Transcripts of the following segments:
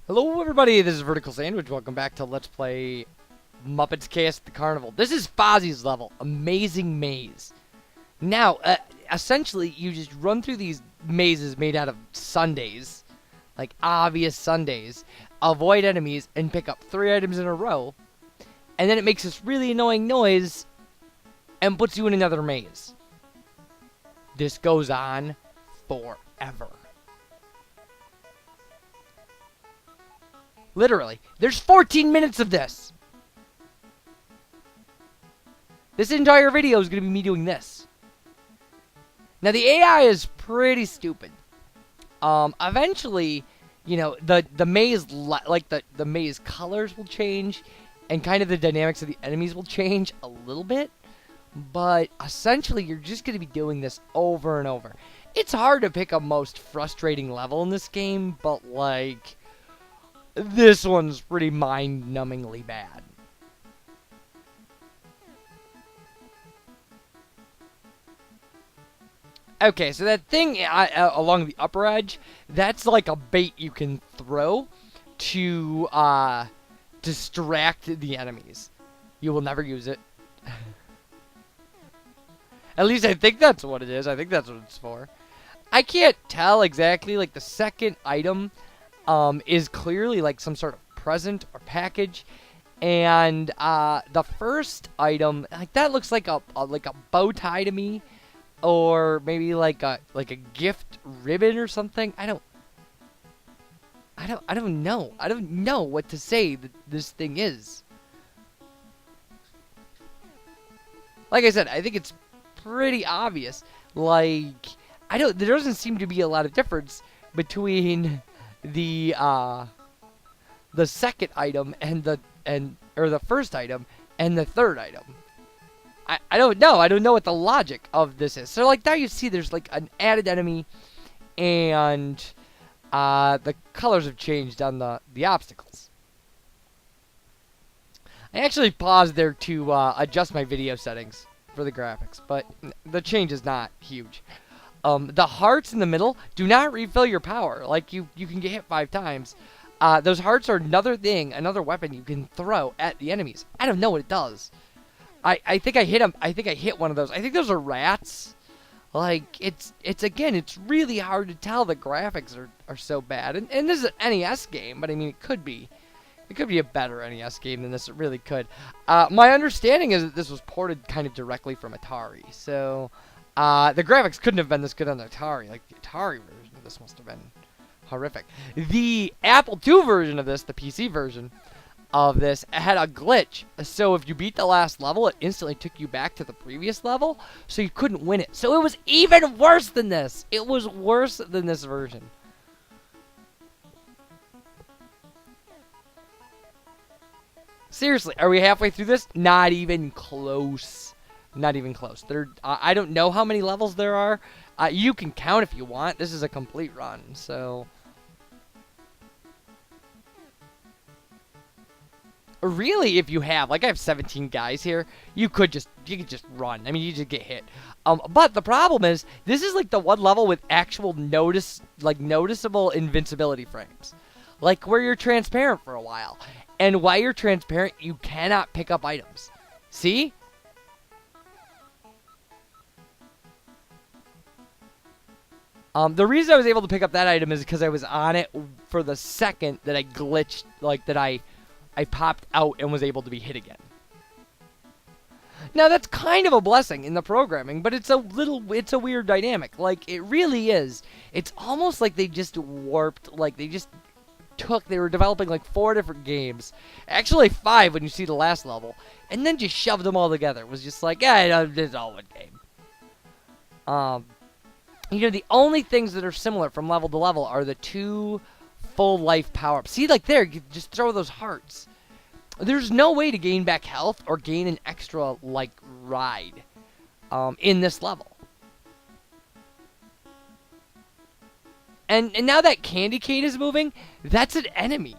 Hello everybody, this is Vertical Sandwich. Welcome back to Let's Play Muppets Chaos at the Carnival. This is Fozzie's level, Amazing Maze. Now, essentially, you just run through these mazes made out of sundaes, like obvious sundaes, avoid enemies, and pick up 3 items in a row, and then it makes this really annoying noise and puts you in another maze. This goes on forever. Literally. There's 14 minutes of this. This entire video is going to be me doing this. Now, the AI is pretty stupid. Eventually, you know, the maze, the maze colors will change, and kind of the dynamics of the enemies will change a little bit. But essentially, you're just going to be doing this over and over. It's hard to pick a most frustrating level in this game, but, like, this one's pretty mind-numbingly bad. Okay, so that thing along the upper edge, that's like a bait you can throw to distract the enemies. You will never use it. At least I think that's what it is. I think that's what it's for. I can't tell exactly, like, the second item is clearly like some sort of present or package, and the first item, like, that looks like a bow tie to me, or maybe like a gift ribbon or something. I don't know. I don't know what to say that this thing is. Like I said, I think it's pretty obvious. Like, there doesn't seem to be a lot of difference between the second item or the first item and the third item. I don't know. I don't know what the logic of this is. So, like, now you see there's like an added enemy, and the colors have changed on the obstacles. I actually paused there to adjust my video settings for the graphics, but the change is not huge. The hearts in the middle do not refill your power. Like, you can get hit 5 times. Those hearts are another thing, another weapon you can throw at the enemies. I don't know what it does. I think I hit him. I think I hit one of those. I think those are rats. Like, it's really hard to tell. The graphics are so bad. And this is an NES game, but I mean, it could be a better NES game than this. It really could. My understanding is that this was ported kind of directly from Atari. So the graphics couldn't have been this good on the Atari. Like, the Atari version of this must have been horrific. The Apple II version of this, the PC version of this, had a glitch. So if you beat the last level, it instantly took you back to the previous level, so you couldn't win it. So it was even worse than this. It was worse than this version. Seriously, are we halfway through this? Not even close. Not even close. I don't know how many levels there are. You can count if you want. This is a complete run, so really, if you have, like, I have 17 guys here, you could just run. I mean, you just get hit. But the problem is, this is like the one level with actual noticeable invincibility frames, like where you're transparent for a while, and while you're transparent, you cannot pick up items. See? The reason I was able to pick up that item is because I was on it for the second that I glitched, like, that I popped out and was able to be hit again. Now, that's kind of a blessing in the programming, but it's a weird dynamic. Like, it really is. It's almost like they just warped, like, they were developing like 4 different games. Actually 5 when you see the last level, and then just shoved them all together. It was just like, yeah, it's all one game. You know, the only things that are similar from level to level are the 2 full life power-ups. See, like, there, you just throw those hearts. There's no way to gain back health or gain an extra, like, ride in this level. And now that Candy Cane is moving, that's an enemy.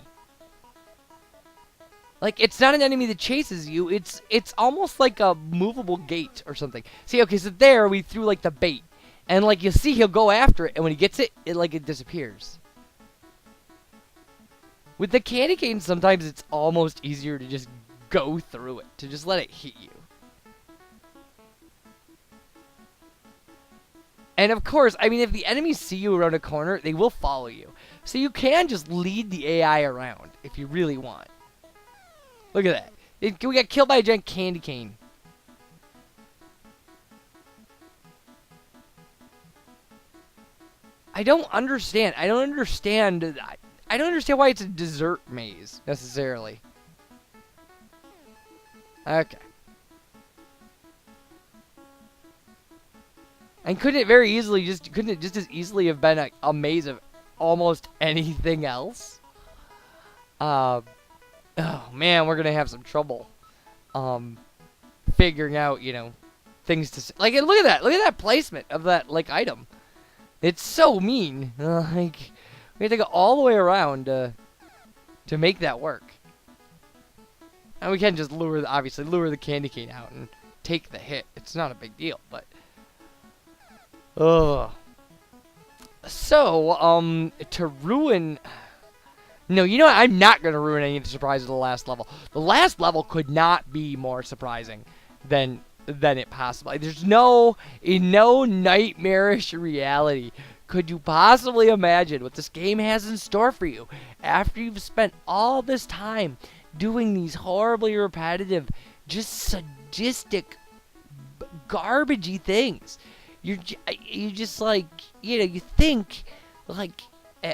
Like, it's not an enemy that chases you. It's almost like a movable gate or something. See, okay, so there we threw, like, the bait. And, like, you'll see he'll go after it, and when he gets it, it disappears. With the candy cane, sometimes it's almost easier to just go through it, to just let it hit you. And of course, I mean, if the enemies see you around a corner, they will follow you. So you can just lead the AI around if you really want. Look at that. We got killed by a giant candy cane. I don't understand. I don't understand why it's a dessert maze, necessarily. Okay. And couldn't it just as easily have been a maze of almost anything else? Oh man, we're gonna have some trouble figuring out, things to say. Like, look at that placement of that, like, item. It's so mean. Like, we have to go all the way around to make that work. And we can just obviously lure the candy cane out and take the hit. It's not a big deal, but ugh. So, to ruin... No, you know what? I'm not going to ruin any of the surprises of the last level. The last level could not be more surprising than it possibly. There's in no nightmarish reality could you possibly imagine what this game has in store for you after you've spent all this time doing these horribly repetitive, just sadistic, garbagey things. You just like, you think, like,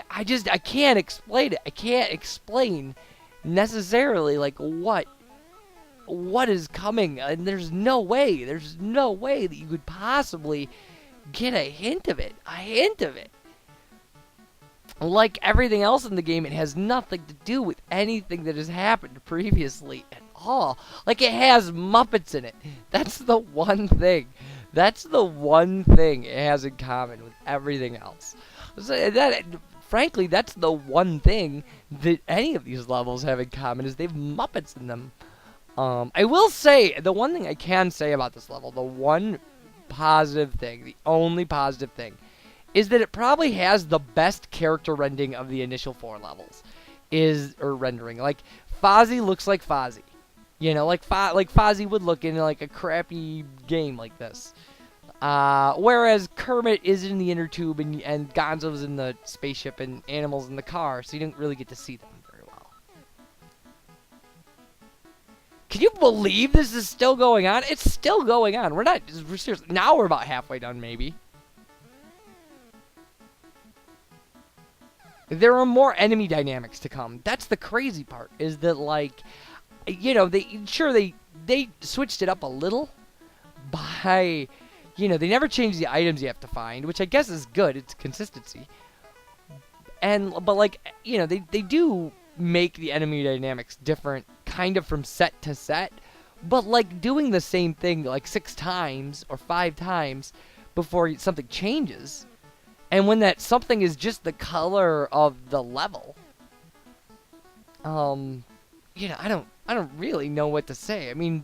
I can't explain it. I can't explain necessarily, like, what is coming. And there's no way that you could possibly get a hint of it. Like everything else in the game, it has nothing to do with anything that has happened previously at all. Like, it has Muppets in it. That's the one thing. It has in common with everything else. So frankly, that's the one thing that any of these levels have in common, is they have Muppets in them. I will say, the one thing I can say about this level, the one positive thing, the only positive thing, is that it probably has the best character rendering of the initial 4 levels. Rendering. Like, Fozzie looks like Fozzie. Like Fozzie would look in, like, a crappy game like this. Whereas Kermit is in the inner tube, and Gonzo's in the spaceship, and Animal's in the car, so you didn't really get to see them very well. Can you believe this is still going on? It's still going on. We're seriously, now we're about halfway done, maybe. There are more enemy dynamics to come. That's the crazy part, is that, like, they switched it up a little by, they never changed the items you have to find, which I guess is good. It's consistency. But like, they do make the enemy dynamics different, kind of from set to set, but like doing the same thing like 6 times or 5 times before something changes. And when that something is just the color of the level, I don't really know what to say. I mean,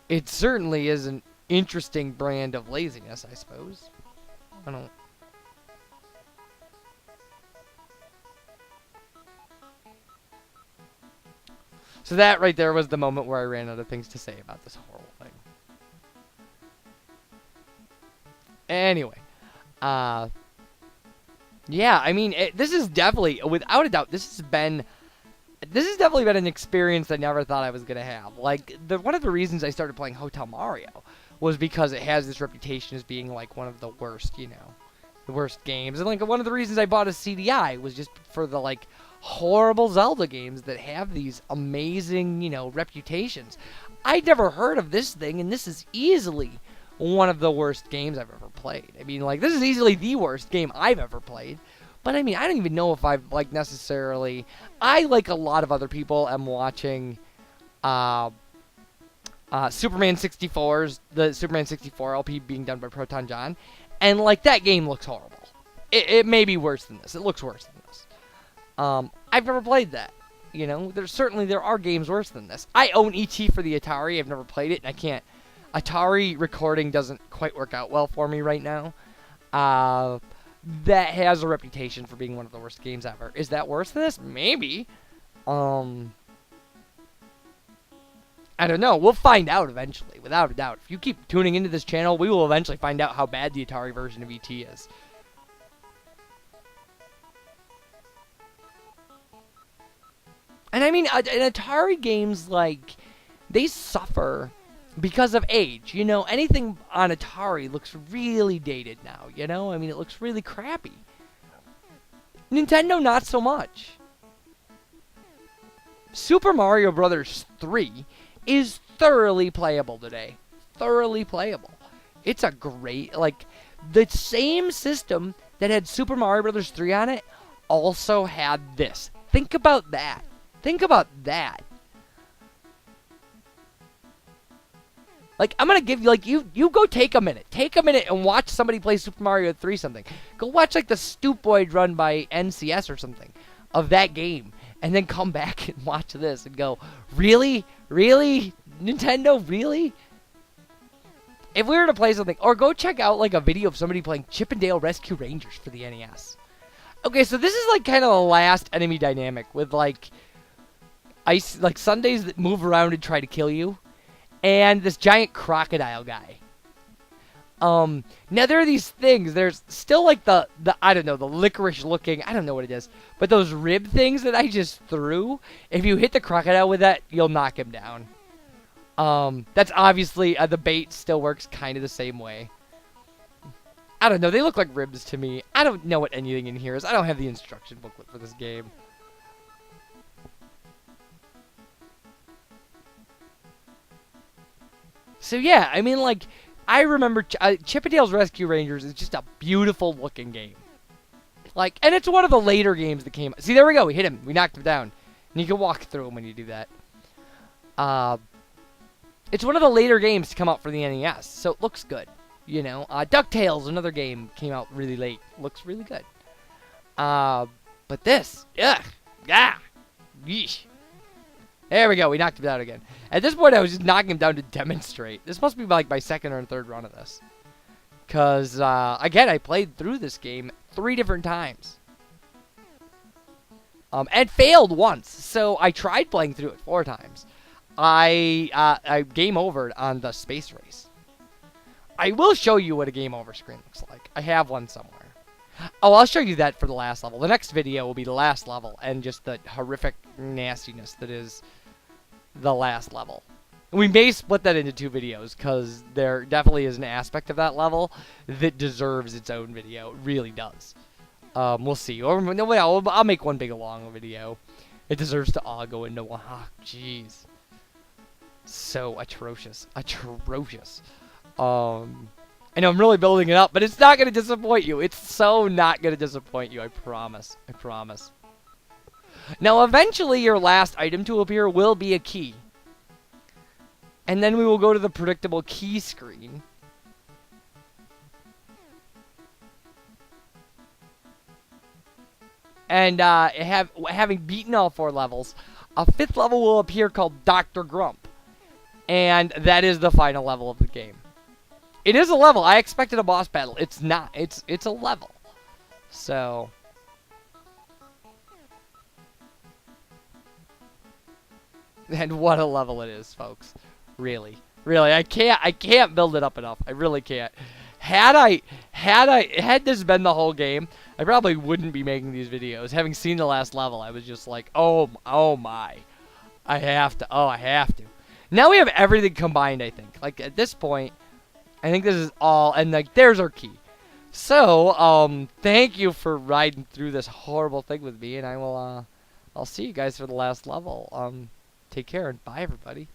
it certainly is an interesting brand of laziness, I suppose. So that right there was the moment where I ran out of things to say about this horrible thing. Anyway. Yeah, I mean, this is definitely, without a doubt, this has definitely been an experience I never thought I was going to have. Like, one of the reasons I started playing Hotel Mario was because it has this reputation as being, like, one of the worst, the worst games. And, like, one of the reasons I bought a CDI was just for the, like, horrible Zelda games that have these amazing, reputations. I'd never heard of this thing, and this is easily one of the worst games I've ever played. I mean, like, this is easily the worst game I've ever played. But, I mean, I don't even know if I've, like, necessarily... I, like a lot of other people, am watching Superman 64's... The Superman 64 LP being done by Proton John. And, like, that game looks horrible. It may be worse than this. It looks worse than this. I've never played that. There are games worse than this. I own E.T. for the Atari. I've never played it, and I can't... Atari recording doesn't quite work out well for me right now. that has a reputation for being one of the worst games ever. Is that worse than this? Maybe. I don't know. We'll find out eventually, without a doubt. If you keep tuning into this channel, we will eventually find out how bad the Atari version of ET is. And I mean, in Atari games, like, they suffer because of age. You know, anything on Atari looks really dated now, you know? I mean, it looks really crappy. Nintendo, not so much. Super Mario Bros. 3 is thoroughly playable today. Thoroughly playable. It's a great, like, the same system that had Super Mario Bros. 3 on it also had this. Think about that. Think about that. Like, I'm gonna give you, like, you go take a minute. Take a minute and watch somebody play Super Mario 3 something. Go watch, like, the Stupoid run by NCS or something of that game. And then come back and watch this and go, really? Really? Nintendo, really? If we were to play something, or go check out, like, a video of somebody playing Chip 'n Dale Rescue Rangers for the NES. Okay, so this is, like, kind of the last enemy dynamic with, like, ice, like, sundaes that move around and try to kill you. And this giant crocodile guy. Now there are these things. There's still like the I don't know, the licorice looking, I don't know what it is, but those rib things that I just threw. If you hit the crocodile with that, you'll knock him down. That's obviously the bait still works kind of the same way. I don't know. They look like ribs to me. I don't know what anything in here is. I don't have the instruction booklet for this game. So yeah, I mean, like, I remember Chip 'n Dale's Rescue Rangers is just a beautiful looking game. Like, and it's one of the later games that came. See, there we go. We hit him. We knocked him down. And you can walk through him when you do that. It's one of the later games to come out for the NES, so it looks good. You know, DuckTales, another game, came out really late. Looks really good. But this, ugh, ah, yeesh. There we go. We knocked him down again. At this point, I was just knocking him down to demonstrate. This must be like my second or third run of this. Because, again, I played through this game 3 different times. And failed once. So I tried playing through it 4 times. I game overed on the space race. I will show you what a game over screen looks like. I have one somewhere. Oh, I'll show you that for the last level. The next video will be the last level and just the horrific nastiness that is the last level. We may split that into 2 videos because there definitely is an aspect of that level that deserves its own video. It really does. We'll see. Or no, I'll make one big long video. It deserves to all go into one. Oh, jeez. So atrocious. Atrocious. I know I'm really building it up, but it's not going to disappoint you. It's so not going to disappoint you. I promise. I promise. Now, eventually, your last item to appear will be a key. And then we will go to the predictable key screen. And having beaten all 4 levels, a 5th level will appear called Dr. Grump. And that is the final level of the game. It is a level. I expected a boss battle. It's not. It's a level. So and what a level it is, folks. Really. Really, I can't build it up enough. I really can't. Had this been the whole game, I probably wouldn't be making these videos. Having seen the last level, I was just like, oh my. I have to. Now we have everything combined, I think. Like, at this point, I think this is all, and, like, there's our key. So, thank you for riding through this horrible thing with me, and I'll see you guys for the last level. Take care, and bye, everybody.